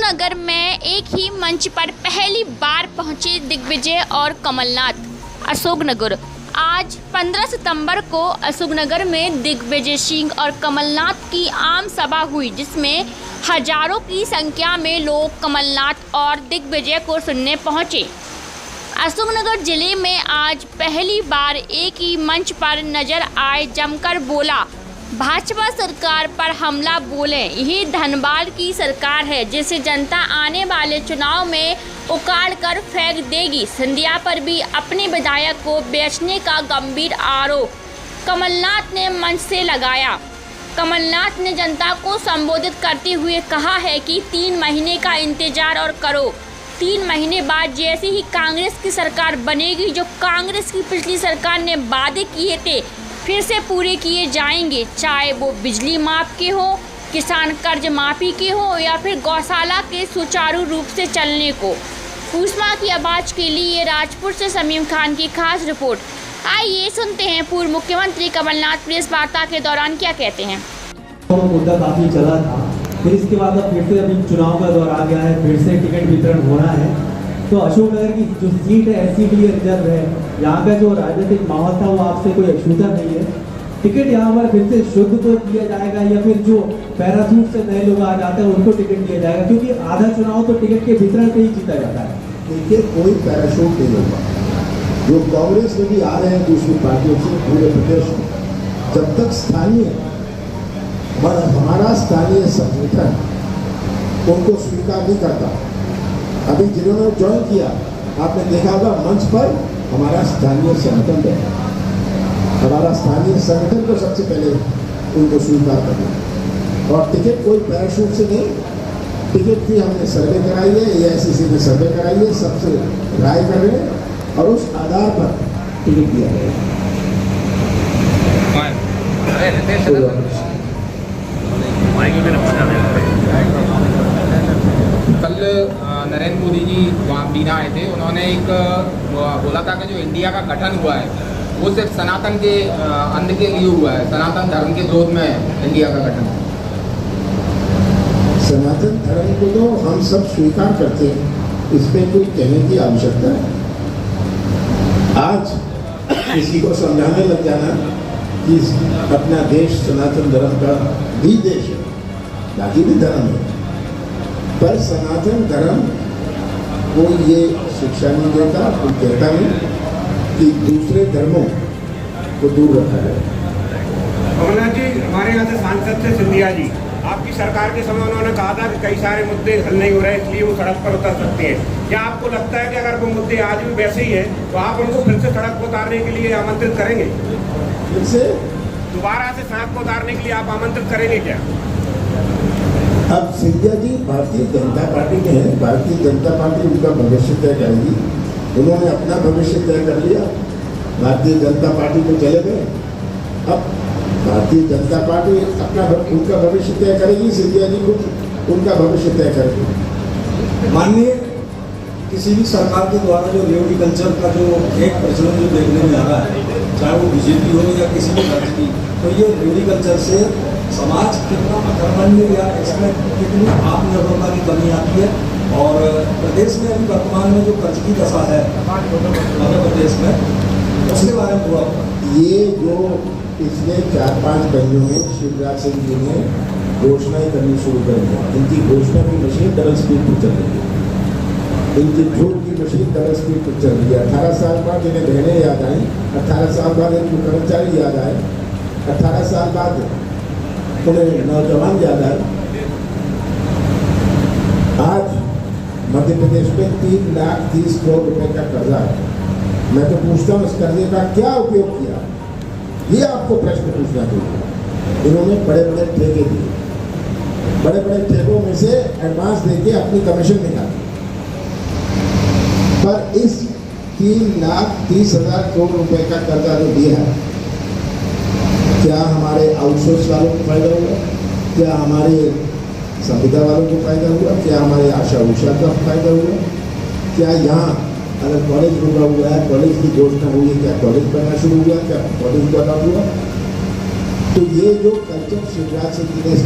नगर में एक ही मंच पर पहली बार पहुंचे दिग्विजय और कमलनाथ। अशोकनगर आज 15 सितंबर को अशोकनगर में दिग्विजय सिंह और कमलनाथ की आम सभा हुई, जिसमें हजारों की संख्या में लोग कमलनाथ और दिग्विजय को सुनने पहुंचे। अशोकनगर जिले में आज पहली बार एक ही मंच पर नजर आए, जमकर बोला, भाजपा सरकार पर हमला बोले, यही धनबाद की सरकार है जिसे जनता आने वाले चुनाव में उखाड़ कर फेंक देगी। सिंधिया पर भी अपने विधायक को बेचने का गंभीर आरोप कमलनाथ ने मंच से लगाया। कमलनाथ ने जनता को संबोधित करते हुए कहा है कि 3 महीने का इंतजार और करो, 3 महीने बाद जैसे ही कांग्रेस की सरकार बनेगी, जो कांग्रेस की पिछली सरकार ने वादे किए थे फिर से पूरे किए जाएंगे, चाहे वो बिजली माफ के हो, किसान कर्ज माफी के हो या फिर गौशाला के सुचारू रूप से चलने को। कुशमा की आवाज के लिए राजपुर से समीम खान की खास रिपोर्ट। आइए सुनते हैं पूर्व मुख्यमंत्री कमलनाथ प्रेस वार्ता के दौरान क्या कहते हैं। मुद्दा काफी चला था, फिर इसके बाद अब फिर से अभी चुनाव का दौर आ गया है, फिर से टिकट वितरण होना है। तो अशोकनगर की जो सीट है एससीडी रिजर्व है, यहाँ का जो राजनीतिक माहौल था वो आपसे कोई अछूता नहीं है। टिकट यहाँ पर फिर से शुद्ध तो दिया जाएगा या फिर जो पैराशूट से नए लोग आ जाते हैं उनको टिकट दिया जाएगा, क्योंकि आधा चुनाव तो टिकट के वितरण पे ही जीता जाता है। देखिए, कोई पैराशूट नहीं होगा। जो कांग्रेस में भी आ रहे हैं दूसरी पार्टियों से पूरे प्रदेश में, जब तक स्थानीय हमारा स्थानीय संगठन उनको स्वीकार नहीं करता। अभी जिन्होंने ज्वाइन किया, आपने देखा होगा मंच पर हमारा स्थानीय संगठन है, हमारा स्थानीय संगठन को सबसे पहले उनको स्वीकार करना। और टिकट कोई पैराशूट से नहीं, टिकट की हमने सर्वे कराई है, एआईसीसी ने सर्वे कराई है, सबसे राय कर रहे हैं और उस आधार पर टिकट दिया गया। कल नरेंद्र मोदी जी वहाँ बीना आए थे, उन्होंने एक बोला था कि जो इंडिया का गठन हुआ है वो सिर्फ सनातन के अंध के लिए हुआ है, सनातन धर्म के विरोध में इंडिया का गठन। सनातन धर्म को तो हम सब स्वीकार करते हैं, इस पर कोई कहने की आवश्यकता है। आज किसी को समझाने लग जाना कि अपना देश सनातन धर्म का भी देश है, बाकी भी धर्म है, पर सनातन धर्म को ये शिक्षा नहीं देता, कोई कहता नहीं कि दूसरे धर्मों को दूर रखा जाए। कमलनाथ जी, हमारे यहाँ से सांसद थे सिंधिया जी, आपकी सरकार के समय उन्होंने कहा था कि कई सारे मुद्दे हल नहीं हो रहे, इसलिए वो सड़क पर उतर सकते हैं। क्या आपको लगता है कि अगर वो मुद्दे आज भी वैसे ही है तो आप उनको फिर से सड़क पर उतारने के लिए आमंत्रित करेंगे? फिर से दोबारा से सड़क पर उतारने के लिए आप आमंत्रित करेंगे क्या? अब सिंधिया जी भारतीय जनता पार्टी में है, भारतीय जनता पार्टी उनका भविष्य तय करेगी। उन्होंने अपना भविष्य तय कर लिया, भारतीय जनता पार्टी में चले गए। अब भारतीय जनता पार्टी अपना उनका भविष्य तय करेगी, सिंधिया जी खुद उनका भविष्य तय करेगी। माननीय किसी भी सरकार के द्वारा जो रेवड़ी कल्चर का जो एक प्रचलन जो देखने में आ रहा है, चाहे वो बीजेपी हो या किसी भी राज्य की, तो ये रेवड़ी कल्चर से समाज कितना अकर्मण्य या इसमें कितनी आत्मनिर्भरता की कमी आती है। और प्रदेश में अभी वर्तमान में जो कर्ज की दशा है मध्य प्रदेश में, उसके बारे में हुआ ये जो पिछले 4-5 महीनों में शिवराज सिंह जी ने घोषणाएं करनी शुरू कर दी, इनकी घोषणा की मशीन डबल स्पीड पर चल रही है, इनकी झूठ की मशीन डबल स्पीड पर चल रही है। 18 साल बाद इन्हें बहनें याद आई, 18 साल बाद इनको कर्मचारी याद आए, 18 साल बाद उन्हें नौजवान याद आए। आज मध्य प्रदेश में 3,30,00,000 करोड़ रुपए का कर्जा है। मैं तो पूछता हूँ, इस कर्जे का क्या उपयोग किया, ये आपको प्रश्न पूछना चाहिए। इन्होंने बड़े बड़े ठेके दिए, बड़े बड़े ठेकों में से एडवांस देके अपनी कमीशन निकाली, पर इस 3,30,000 करोड़ रुपए का कर्जा जो दिया है, क्या हमारे आउटसोर्स वालों को फायदा हुआ, क्या हमारे संविदा वालों को फायदा हुआ, क्या हमारे आशा उषा का फायदा हुआ, क्या यहाँ अगर कॉलेज रुका हुआ है, कॉलेज की घोषणा हुई है, क्या कॉलेज बनना शुरू हुआ, क्या कॉलेज बना हुआ? तो ये जो कल्चर शिवराज सिंह जी ने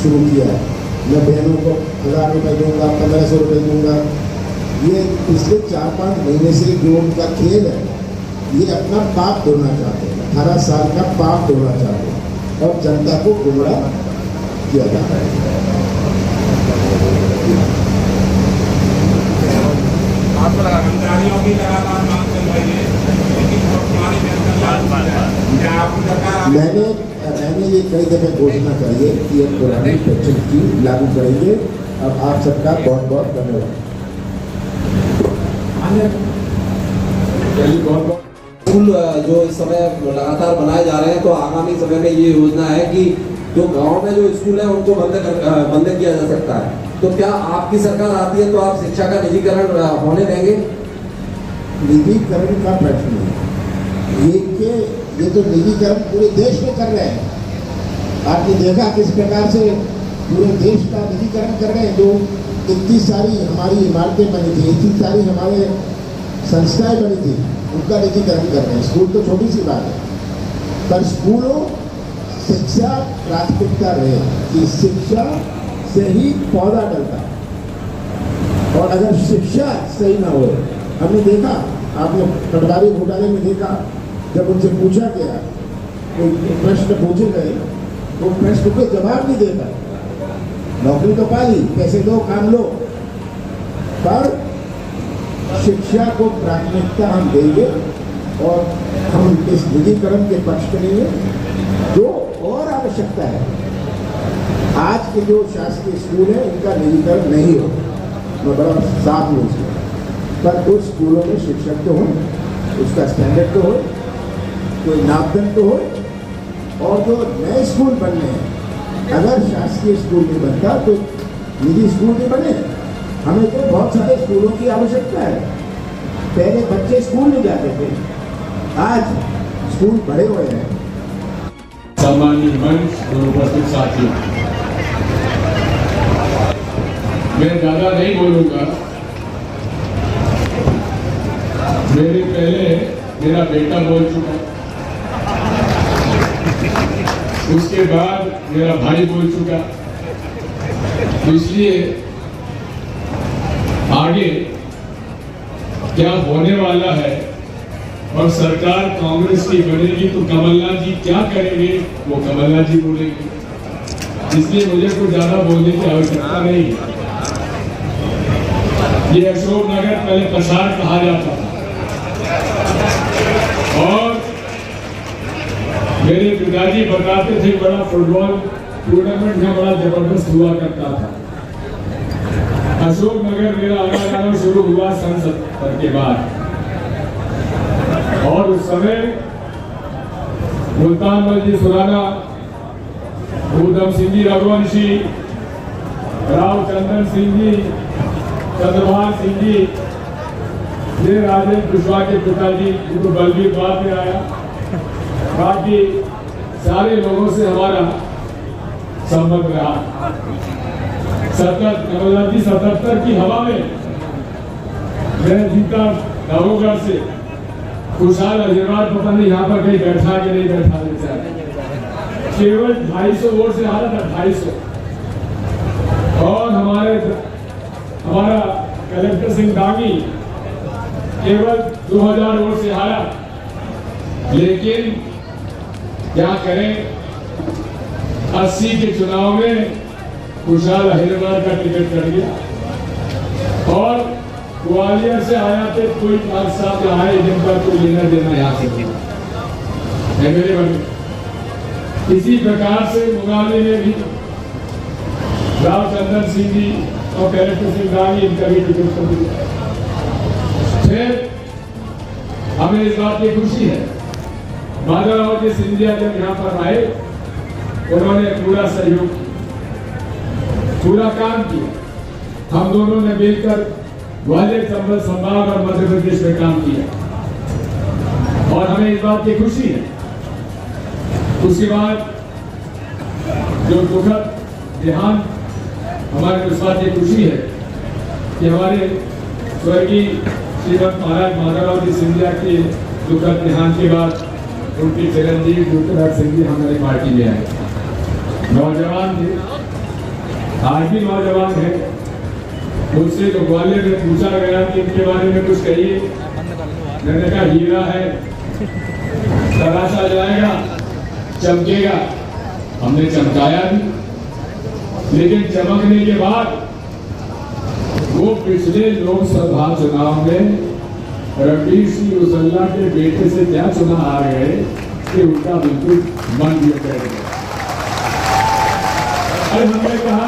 शुरू किया है, मैं बहनों को 1000 रुपये दूंगा, 1500 रुपये दूंगा। ये पिछले 4-5 महीने से जो उनका खेल है, ये अपना पाप धोना चाहते हैं, 18 साल का पाप धोना चाहते हैं और जनता को गुमराह किया जाता है। आपको लगा मंत्रालयों की लगातार मांग चल रही है, लेकिन वर्तमान में क्या आपकी सरकार मैंने ये कई दफे घोषणा करी है कि एक पुरानी पेंशन स्कीम लागू करेंगे। अब आप सबका बहुत बहुत धन्यवाद। स्कूल जो इस समय लगातार बनाए जा रहे हैं, तो आगामी समय में ये योजना है कि जो गांव में जो स्कूल है उनको बंद किया जा सकता है। तो क्या आपकी सरकार आती है तो आप शिक्षा का निजीकरण होने देंगे? निजीकरण का प्रश्न है ये तो निजीकरण पूरे देश में कर रहे हैं। आपने देखा किस प्रकार से पूरे देश का निजीकरण कर रहे हैं। जो इतनी सारी हमारी इमारतें बनी थी, इतनी सारी हमारे संस्थाएं बनी थी, उनका निजीकरण कर रहे हैं। स्कूल तो छोटी सी बात है, पर स्कूलों शिक्षा प्राथमिकता रहे कि शिक्षा से ही पौधा डलता है। और अगर शिक्षा सही ना हो, हमने देखा, आपने पटवारी घोटाले में देखा, जब उनसे पूछा गया, कोई प्रश्न पूछे गए तो प्रश्न पे जवाब नहीं देता। नौकरी तो पा ली, पैसे दो, काम लो, पर शिक्षा को प्राथमिकता हम देंगे और हम इस निजीकरण के पक्ष में नहीं है। जो और आवश्यकता है, आज के जो शासकीय स्कूल है इनका निजीकरण नहीं हो, मैं बड़ा साफ हूँ उसमें, पर कुछ स्कूलों में शिक्षक तो हो, उसका स्टैंडर्ड तो हो, कोई मापदंड तो हो, और जो नए स्कूल बनने हैं, अगर शासकीय स्कूल नहीं बनता तो निजी स्कूल नहीं बने। हमें तो बहुत सारे स्कूलों की आवश्यकता है। पहले बच्चे स्कूल नहीं जाते थे, आज स्कूल बड़े हुए हैं। सम्मानित मंच और उपस्थित साथियों, मैं ज्यादा नहीं बोलूंगा। मेरे पहले मेरा बेटा बोल चुका, उसके बाद मेरा भाई बोल चुका, इसलिए आगे क्या होने वाला है और सरकार कांग्रेस की बनेगी तो कमलनाथ जी क्या करेंगे वो कमलनाथ जी बोलेंगे, इसलिए मुझे कुछ ज्यादा बोलने की आवश्यकता नहीं है। ये अशोकनगर पहले कसार कहा जाता था और मेरे पिताजी बताते थे बड़ा फुटबॉल टूर्नामेंट में बड़ा जबरदस्त हुआ करता था। अशोकनगर मेरा आना जाना शुरू हुआ सन 70 के बाद, और उस समय मुल्तान मलजी सुराना, उधम सिंह जी रघुवंशी, राव चंदन सिंह जी, चंद्रभान सिंह जी, ये राजेंद्र कुशवाहा के पिताजी, जिनको बलबीर बाद में आया, बाकी सारे लोगों से हमारा संबंध रहा। कमलनाथ जी 77 की हवा में मैं जीता नवोगढ़ से, खुशहाल आशीर्वाद पता नहीं यहाँ पर कहीं बैठा कि नहीं बैठा, केवल 250 वोट से हारा था, 250। और हमारा कलेक्टर सिंह दागी केवल 2000 वोट से हारा। लेकिन क्या करें, 80 के चुनाव में खुशहाल अहिरवार का टिकट कट गया और ग्वालियर से आया थे कोई साहब आए जिनका कोई लेना देना यहाँ से मेरे बने। इसी प्रकार से मुंगाली में भी राव चंदन सिंह जी और कलेक्टर सिंह दागी इनका भी टिकट कर दिया। फिर हमें इस बात की खुशी है, माधवराव जी सिंधिया जब यहाँ पर आए उन्होंने पूरा सहयोग, पूरा काम किया। हम दोनों ने मिलकर ग्वालियर चंबल संभाग और मध्य प्रदेश में काम किया और हमें इस बात की खुशी है। उसके बाद जो दुखद देहांत, हमारे इस बात की खुशी है कि हमारे स्वर्गीय श्रीमद महाराज माधवराव जी सिंधिया के दुखद देहांत के बाद उनके चिरंजीव ज्योतिराज सिंह जी हमारी पार्टी में आए। नौजवान थे, आज भी नौजवान है, मुझसे तो ग्वालियर में पूछा गया कि इनके बारे में कुछ कहिए। मैंने कहा हीरा है, तराशा जाएगा, चमकेगा। हमने चमकाया भी, लेकिन चमकने के बाद वो पिछले लोकसभा चुनाव में रणवीर सिंह रुसल्ला के बेटे से क्या चुना आ गए कि उनका बिल्कुल मन भी कर गया। अरे हमने कहा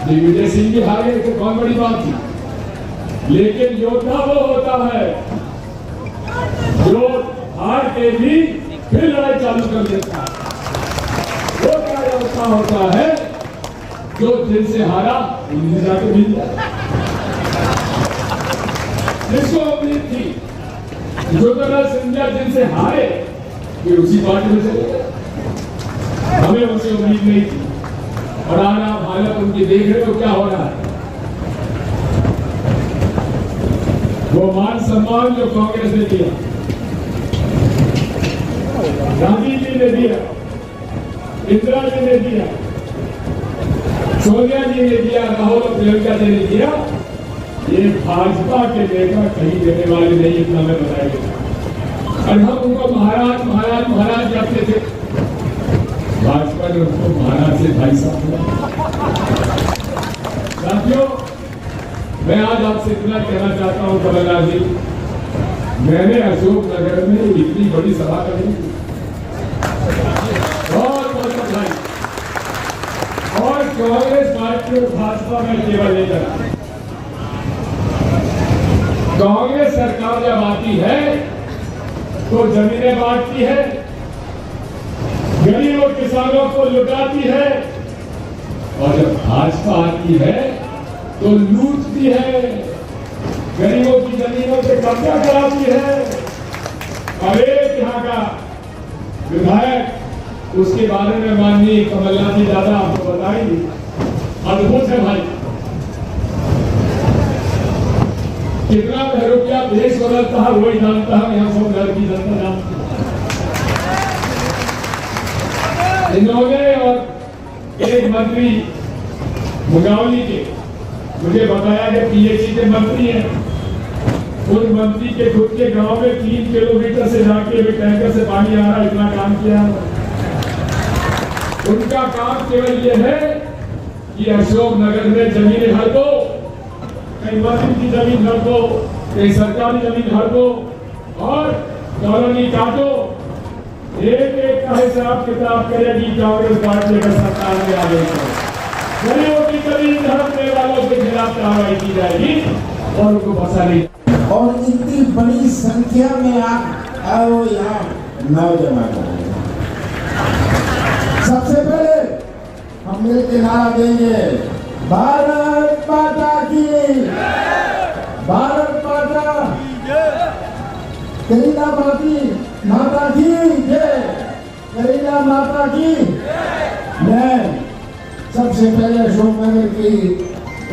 दिग्विजय सिंह भी हारे तो कौन बड़ी बात थी, लेकिन योद्धा वो होता है जो हार के भी फिर लड़ाई चालू कर देता है। वो क्या योद्धा होता है जो दिल से हारा उन्हें जाके मिल जाए। जिसको उम्मीद थी ज्योतिरादित्य सिंधिया दिल से हारे कि उसी पार्टी में चले गए, हमें उनसे उम्मीद नहीं थी। और आज आप हालत उनकी देख रहे हो क्या हो रहा है। वो मान सम्मान जो कांग्रेस ने दिया, गांधी जी ने दिया, इंदिरा जी ने दिया, सोनिया जी ने दिया, राहुल और प्रियंका जी ने दिया, ये भाजपा के नेता कहीं देने वाले नहीं, इतना मैं बताएगा। और हम उनको महाराज महाराज महाराज कहते थे, भाजपा ने उनको महाराज से भाई साहब। साथियों, मैं आज आपसे इतना कहना चाहता हूं कमलनाथ जी, मैंने अशोक नगर में इतनी बड़ी सभा करी, बहुत बहुत बधाई। और कांग्रेस पार्टी और भाजपा में केवल लेकर कांग्रेस सरकार जब आती है तो जमीनें बांटती है, गरीब और किसानों को लुटाती है, और जब भाजपा आती है तो लूटती है, गरीबों की जमीनों पे कब्जा कराती है। और एक यहाँ का विधायक, उसके बारे में माननीय कमलनाथ जी दादा आपको बताएंगे, अद्भुत है भाई। कितना रुपया देश बदलता है वही जानता है, यहाँ सब घर की जनता जानती है। इन्होंने और एक मंत्री मुंगावली के मुझे बताया कि पीएचई के मंत्री हैं, उन मंत्री के खुद के गांव में 3 किलोमीटर से जाके भी टैंकर से पानी आ रहा, इतना काम किया। उनका काम केवल ये है कि अशोक नगर में जमीनें हर दो, कहीं मंत्री की जमीन हर दो, कहीं सरकारी जमीन हर दो, और कॉलोनी काटो। एक का हिसाब किताब करेगी कांग्रेस पार्टी का सरकार में आ गई तो गरीबों की जमीन हड़पने वालों के खिलाफ कार्रवाई की जाएगी और उनको फंसा नहीं। और इतनी बड़ी संख्या में आप आओ यहाँ नौजवान। सबसे पहले हम मिलकर नारा देंगे, भारत माता की, भारत माता, करीना माता की जय, करीना माता की। मैं सबसे पहले अशोक नगर की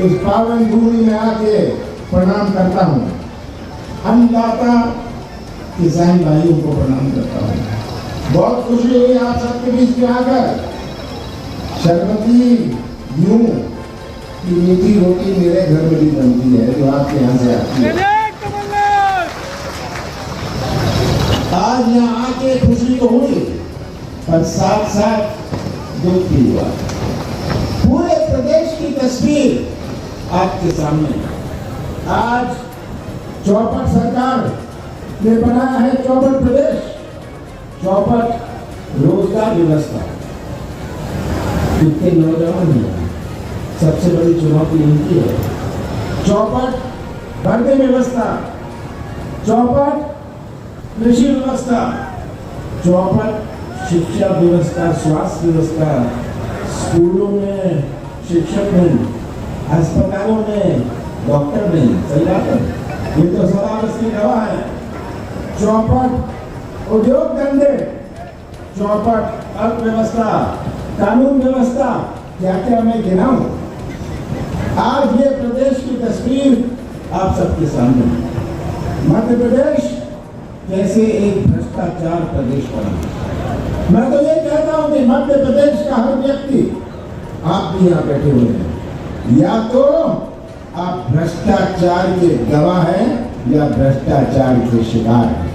इस पावन भूमि में आके प्रणाम करता हूँ। अन्नदाता किसान भाइयों को प्रणाम करता हूँ। बहुत खुशी हुई आप सबके बीच में आकर। शर्बती यूं की मीठी रोटी मेरे घर में भी बनती है जो आपके यहाँ से आती है। आज यहाँ आके खुशी तो हुई, पर साथ साथ दुख भी हुआ। पूरे प्रदेश की तस्वीर आपके सामने। आज चौपट सरकार ने बनाया है चौपट प्रदेश, चौपट रोजगार व्यवस्था। कितने नौजवान हैं, सबसे बड़ी चुनौती इनकी है। चौपट भर्ती व्यवस्था, चौपट कृषि व्यवस्था, चौपट शिक्षा व्यवस्था, स्वास्थ्य व्यवस्था, स्कूलों में शिक्षक नहीं, अस्पतालों में डॉक्टर नहीं। सही बात है, ये तो सवाल की गवाह है। चौपट उद्योग धंधे, चौपट अर्थव्यवस्था, कानून व्यवस्था, क्या क्या मैं गिनाऊं। आज ये प्रदेश की तस्वीर आप सबके सामने। मध्य प्रदेश कैसे एक भ्रष्टाचार प्रदेश बना। मैं तो ये कहता हूं कि मध्य प्रदेश का हर व्यक्ति, आप भी यहाँ बैठे हुए हैं, या तो आप भ्रष्टाचार के गवाह हैं या भ्रष्टाचार के शिकार हैं।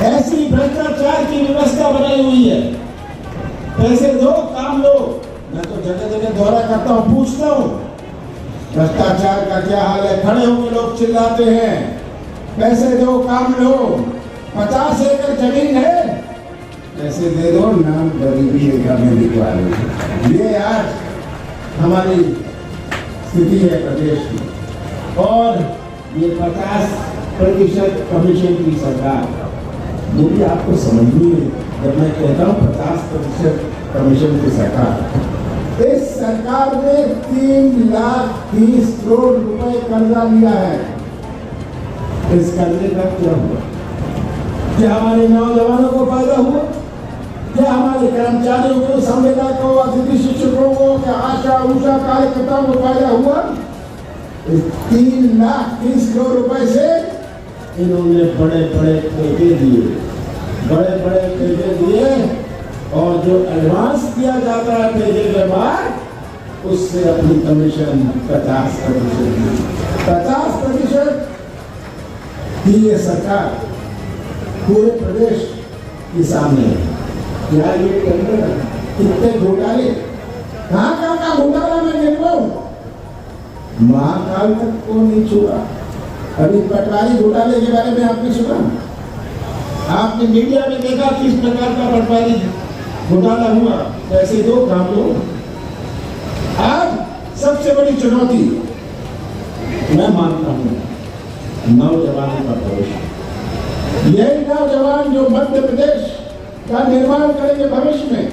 ऐसी भ्रष्टाचार की व्यवस्था बनाई हुई है। पैसे दो, काम लो। मैं तो जगह जगह दौरा करता हूँ, पूछता हूँ भ्रष्टाचार का क्या हाल है। खड़े होकर लोग चिल्लाते हैं पैसे दो, काम लो। 50 एकड़ जमीन है, पैसे दे दो, नाम गरीबी रेखा में लिखवा लो। ये आज हमारी स्थिति है प्रदेश की। और ये 50% कमीशन की सरकार, मुझे आपको समझ नहीं है जब मैं कहता हूँ 50% कमीशन की सरकार। इस सरकार ने 3,30,000 करोड़ रुपए कर्जा लिया है। इस कर्जे का क्या हुआ? क्या हमारे नौजवानों को फायदा हुआ? क्या हमारे कर्मचारियों को, संविदा को, अतिथि शिक्षकों को, क्या आशा उषा कार्यकर्ताओं को फायदा हुआ? 3,30,000 करोड़ रुपए से इन्होंने बड़े बड़े ठेके दिए, बड़े बड़े ठेके दिए। और जो एडवांस दिया जाता है ठेके के बाद, उससे अपनी कमीशन 50% 50% की ये सरकार पूरे प्रदेश के सामने है। यार ये टेंडर कितने घोटाले, कहाँ का घोटाला मैं गिनवाऊं? महाकाल तक को नहीं छुआ। अभी पटवारी घोटाले के बारे में आपने सुना? आपने मीडिया में देखा किस प्रकार का पटवारी घोटाला हुआ? पैसे दो, काम लो। आज सबसे बड़ी चुनौती मैं मानता हूँ नौजवानों का भविष्य। यही नौजवान जो मध्य प्रदेश का निर्माण करेंगे भविष्य में।